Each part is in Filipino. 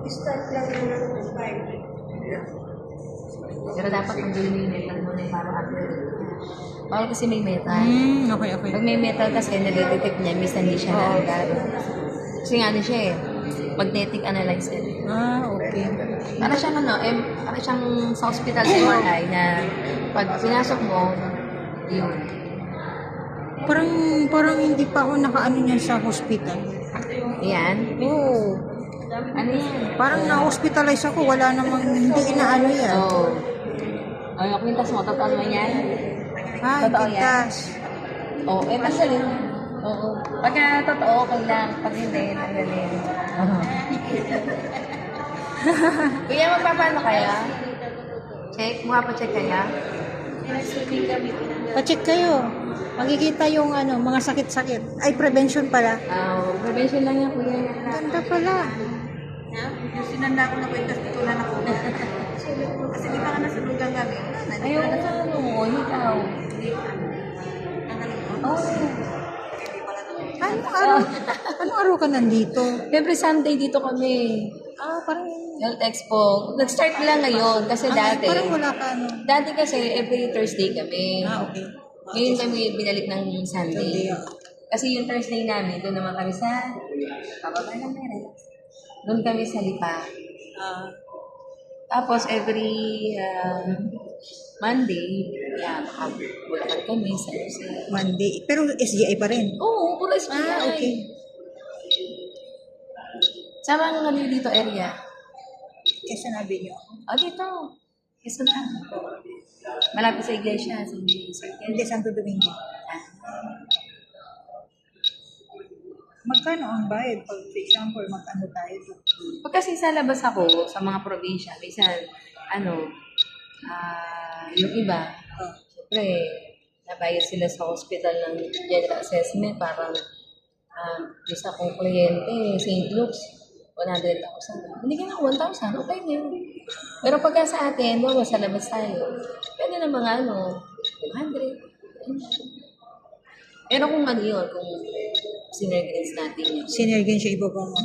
Start lang ng 5. Pero dapat ang gawin mo yung metal mo na parang after. Bawal kasi may metal. Okay, okay. Pag may metal kasi, nade-detect niya, minsan hindi siya nalagay. Kasi nga ano siya eh, magnetic analyzer. Okay. Para siyang ano, para siyang sa hospital MRI na pag pinasok mo, yun. Parang hindi pa ako nakaano niyan sa hospital. Ayan. Oo. Ano yan? Parang na-hospitalize ako, wala namang hindi inaano yan. Oo. Ay, yung kwintas mo, totoo naman yan? Totoo yan? Pintas. Oo, tanggalin. Oo. Pagka totoo, okay lang. Pag hindi, tanggalin. Kuya, magpapano kaya? Check? Mukha pa check kaya? Pa-check kayo. Makikita yung mga sakit-sakit. Ay, prevention pala. Prevention lang yan, kuya. Ganda pala. Yung sinanda ko na kwentas dito na ako. Kasi di pa ka nasunugan kami. Ayaw ko sa ano mo, ikaw. Oo. Anong araw ka nandito? Siyempre, Sunday dito kami. Parang... Health Expo. Nag-start lang ngayon kasi dati. Parang wala ka Dati kasi every Thursday kami. Okay. Ngayon kami binalik ng Sunday. Sunday, Kasi yung Thursday namin, doon naman kami sa pababa ng Meret. Doon kami sa Lipa. Tapos every Monday, Bulacan kami sa Monday. Pero SGI pa rin. Oo, puro SPI. Okay. Sama nga kami dito area. Kasi sinabi niyo. Dito. Quezon na. Malapit sa iglesia. Hindi, Santo Domingo. Magkano ang bayad? Pag, for example, mag-ano tayo? Pag kasi sa labas ako, sa mga probinsya, minsan, yung iba, siyempre, nabayad sila sa hospital ng general assessment, parang isa kong kliyente, St. Luke's, 100,000. Hindi ka na 1,000, okay na yun. Pero pagka sa atin, sa labas tayo, pwede na mga 200. Pero kung ano yun, kung sinergins natin yun. Sinergin siya ibaba mo.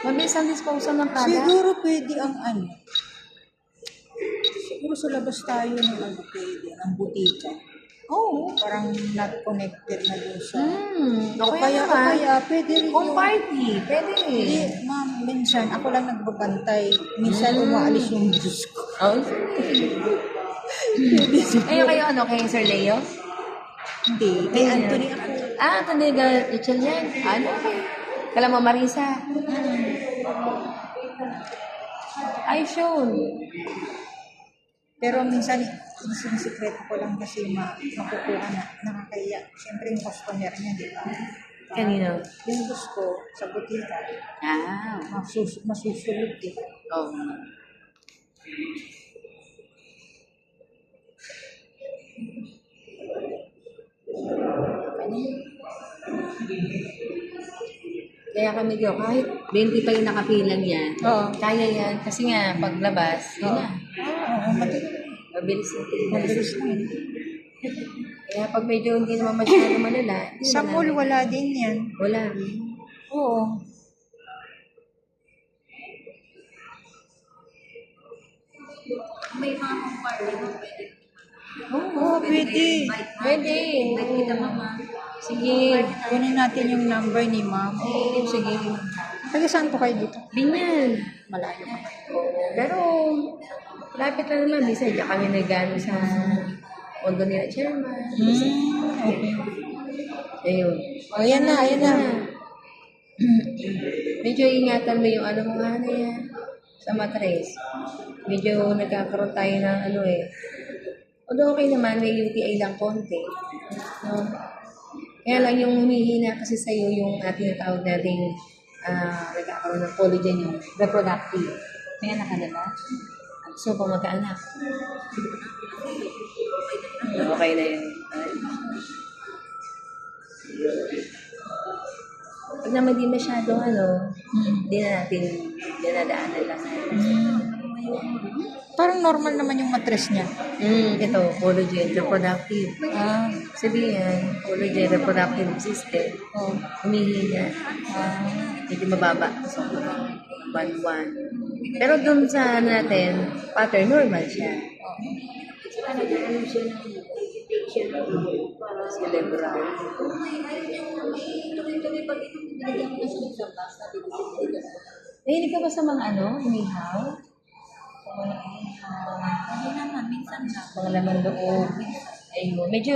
Mabilis ang disposal ng product. Siguro pwede ang siguro sa labas tayo ng pwede, ng butika. Parang not connected na doon sa... Okay o naman. kaya, pwede rin Home party, pwede. Hindi, ma'am, minsan, ako lang nagbabantay. Minsan, umaalis yung bus ko. Kayo kay Sir Leo? Hindi, kay Anthony ako. Anthony Rachel yan. Okay. Kala mo Marisa. Ay, sure. Pero minsan, sinisikreto ko lang kasi makukuha na nakakaya. Siyempre, yung customer niya, di ba? Kanino? Yung bus ko sa butika, masusulot eh. Kaya kami daw, kahit 20 pa yung nakapilan yan, kaya yan. Kasi nga, paglabas, yun na. Mabilis na. Kaya pag medyo hindi naman masyado malala, Sa mall, wala din yan. wala. Oo. May mga compartment mo pwede. Pwede. Pwede. Kita mama. Sige. Kunin natin yung number ni ma'am. Sige. Taga saan po kayo dito? Binyan. Malayo. Pero, lapit lang naman. Bisa, diyan kami nagano sa Ondo nila Chairman. Okay. Ayun. Ayan na. Medyo ingatan mo yung mga yan. Sa matres. Medyo nagkakaroon tayo ng Although okay naman, may UTI lang konti. No? Kaya lang yung humihina kasi sa'yo yung tinatawag nating nagkakaroon ng collagen yung reproductive. May anak ka na ba? So, kung magkaanak. Okay na yun. Pag naman di masyadong di na natin dinadaanan lang natin. Parang normal naman yung mattress niya. Ito, collagen, reproductive. Sabihin, ulo dyan, reproductive system, Oh. humihina. Medyo mababa. So, 1-1. Pero dun sa ano natin, pattern, normal siya. Cerebral. Nahilig ka ba sa mga ano, inihaw? Sa mga inihaw? Hindi naman, minsan na. Mga laman loob. Ayun. Medyo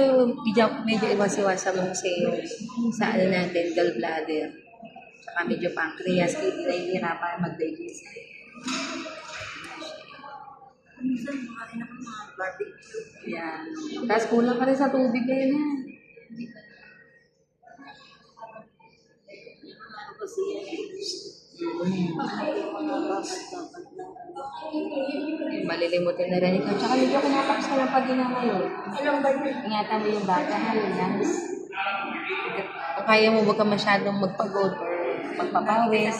iwas-iwasan mo kasi yung sa ano natin, gallbladder. Saka medyo pancreas, kaya nahihirapan mag-digest. Minsan, makain ako ng mga barbecue. Yan. Tapos kulang ka rin sa tubig ngayon ha. Ano kasi yan? Malilimutin na rin ikaw. Tsaka medyo kinatakas ka lang pag ina ngayon. Ingatan mo yung bata ha, yung lungs. Kung kaya mo, huwag ka masyadong magpagod or magpapawis.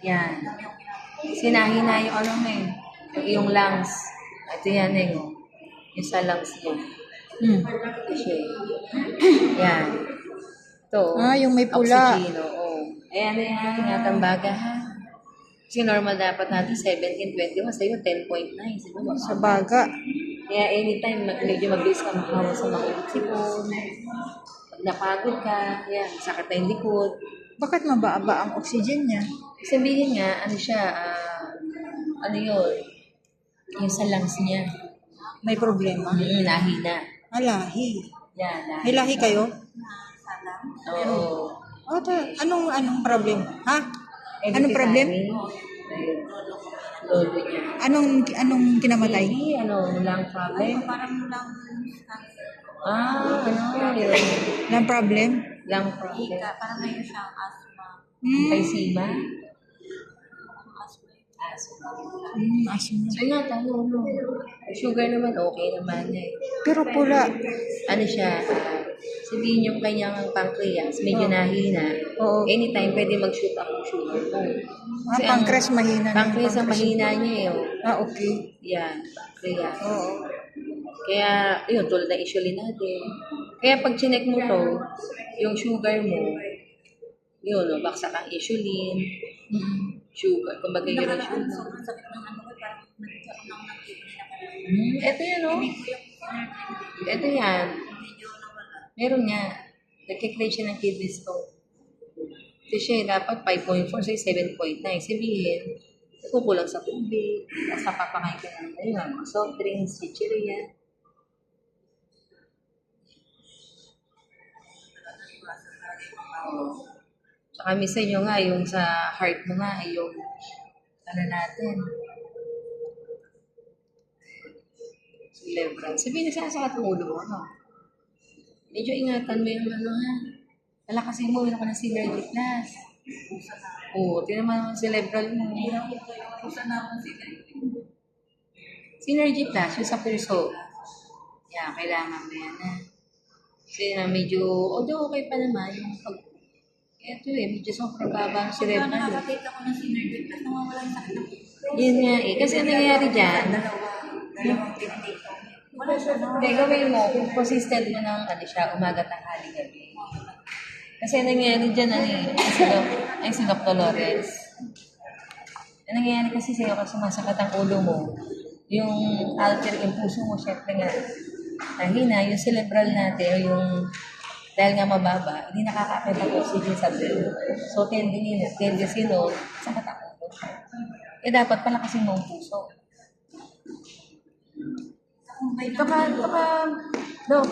Yan. Sinahina yung ano mo eh. Yung iyong lungs. Ito yan eh. Yung sa lungs niya. Kasi, yan. Ito. Yung may pula. Oxygen, oo. Ayan na yan. Ingatan baga ha. Kasi normal dapat natin 17-21. Sa'yo 10.9. Siguro. Sa baga. Kaya anytime, medyo mabilis ka makahawa sa mga sipon. Pag napagod ka, yan, sakit na yung likod. Bakit mababa ang oxygen niya? Sabihin nga, ano siya, ano yun, yung sa lungs niya. May problema. Nahina. Lahi. Yan, May lahi kayo? Oo. Anong problem? Ha? Anong problem? Ayun. Lolo niya. Anong kinamatay? Hindi, lung problem. Parang lang Yun. Lang problem? Lung problem. ika, parang mayroon siyang asthma. Emphysema. Asthma. Asthma. So nga, tanong mo. Sugar naman, okay naman eh. Pero pula. Ano siya, sabihin yung kanyang pancreas, medyo nahina. Oo. Anytime, pwede mag-shoot up yung sugar mo. Kasi ang Pancreas mahina. na yung pancreas ang mahina niya eh. Okay. Yan, pancreas. Oo. Kaya, yun, tulad ng insulin natin. Kaya pag chinek mo to, yung sugar mo, yun, baksa kang insulin, sugar, kumbaga yun ang sugar. Sobrang sakit ng ano ko, parang nagkaroon ako ng kidney na Ito yan, no? Ito yan. medyo nawala. Meron nga. Nagkikreate siya ng kidney stone. Kasi siya dapat 5.4 sa 7.9. Sabihin, kukulang sa tubig, tapos napapakain ka ng mga soft drinks, chichirya. Tsaka minsan yung nga, yung sa heart mo nga, ay yung ano natin, Lebron. Sabihin, nagsasakit ang ulo mo, no? Medyo ingatan mo yung ano ha. Palakasin mo, meron ka ng Synergy Plus. Oo, tinaman mo si Lebron mo. Synergy Plus, yung sa puso. Yeah, kailangan mo yan ha. Kasi na medyo, although okay pa naman, yung pag, eto medyo sobrang baba ng si Kaya Lebron. nakakakita ko ng synergy plus nawawala yung sakit ng Yun nga eh. Kasi ang nangyayari dyan, dalawang kidney. Wala siya, no? hindi, gawin mo, kung consistent mo ng ano siya, umaga, tanghali, gabi. Kasi ang nangyayari dyan, si Dr. Lawrence. Ang nangyayari kasi sa'yo, kasi sumasakit ang ulo mo, yung alter yung puso mo, syempre nga, nahina, yung cerebral natin, o yung, dahil nga mababa, hindi nakakakita ng oxygen sa blood. So, tendency no, sakit ang ulo. Eh, dapat palakasin mo ang puso. Ito ka, Dok.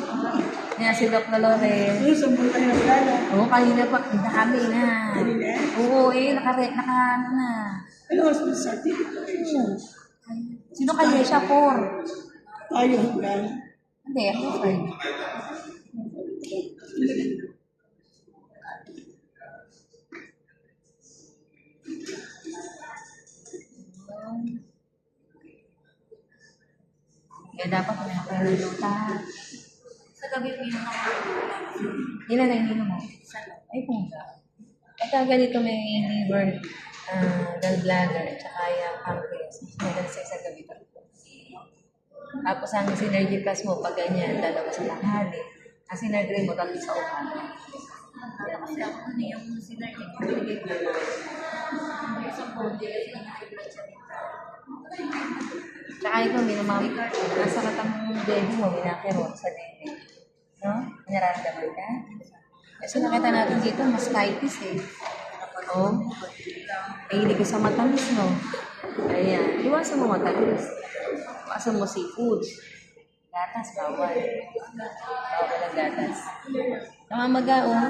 Yan si Doc Lores. Oo, kanina pa, ang dami na. Oo, ano na. Ano hospital certificate? Sino kanya siya? 4. Tayo hanggang. Hindi, ako 5. Kaya dapat pinapalulong ka. Sa gabi ko yung Ilan na ininom mo? Ay, pumunta. Pagka ganito may liver, gallbladder, at saka yung pancreas, meron sa isang gabi ito. Tapos ang synergy plus mo, pag ganyan, dalawa sa tanghali, Sinergrin mo dahil sa umaga. Kaya kasi ako ano yung sinergin ko, binigay ko. Yung sa body, kasi ina-high-blood siya dito. Tsaka ito, minamami ka. Nasa katang baby mo, minakeron sa baby. No? Nararamdaman ka? Kasi nakita natin dito, mastitis eh. Oo. Mahilig ka sa matamis, no? Ayan. Iwasan mo matamis. Iwasan mo seafood. Gatas, bawal. Bawal ang gatas. Namamaga, oh.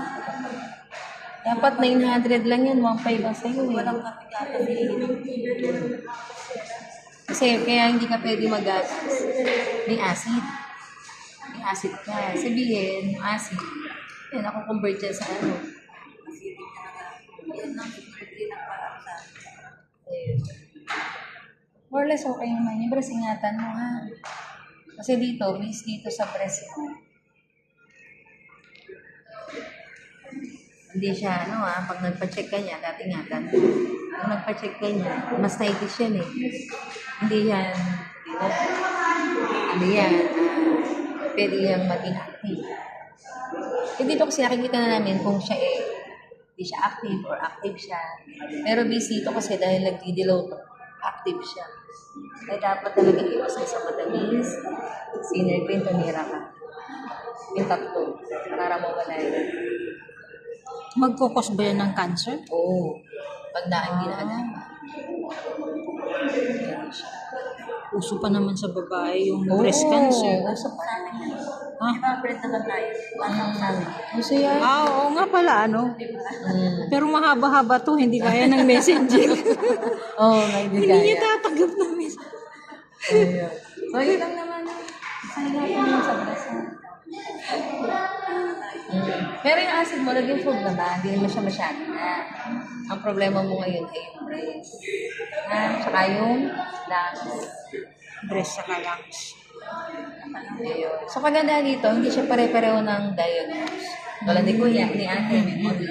Dapat 900 lang yan, 1.5 ang sa'yo eh. Walang kapit-kapit eh. Kasi kaya hindi ka pwede magatas. May acid. May acid ka. Sabihin, acid. Yan, ako convert dyan sa ano. Acidic talaga. Yan lang, sinergin ang parang sa Ayun. More or less okay naman. Yung breast, ingatan mo ha. Kasi dito, miss dito sa breast mo. Hindi siya, ano ha, pag nagpa-check ka niya, dati ingatan mo. Pag nagpa-check ka niya, mastitis yan eh. Hindi yan, hindi yan, pwede yan maging active. Eh dito kasi nakikita na namin kung siya eh, hindi siya active or active siya. Pero busy ito kasi dahil nagdi-deload, active siya. Kaya dapat talaga iwas ka sa matamis, sinergin, tumira ka. Yung tatlo, para mawala yun. Magkukos ba yan ng cancer? Oo, pag hindi na alam. Uso pa naman sa babae yung breast cancer. Uso pa. Ha? Di ba, friend naman tayo. Pasang sabi. Uso yan. Ah, oo nga pala, ano? Mm. Pero mahaba-haba to, hindi kaya ng messenger. Oo, may Hindi niya tatanggap ng message. Ayun. So, yun lang naman. Sayang natin yun sa breast. Pero yung acid mo, nag-improve na ba? Hindi naman siya masyado na. Ang problema mo ngayon ay yung breast. Tsaka yung lungs. Breast saka lungs. Ayun. So, kaganda dito, hindi siya pare-pareho ng diagnose. Wala ni Kuya, ni Ate, memory.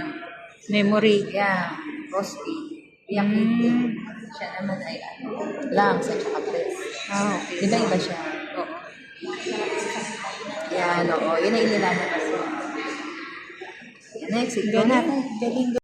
Memory. Yeah, prostate. Yung kidney. Siya naman ay ano, lungs at saka breast. Ah, okay. Iba-iba siya. Oo. Yan, oo. Yun ay inilaman kasi. Next, ito natin. Galing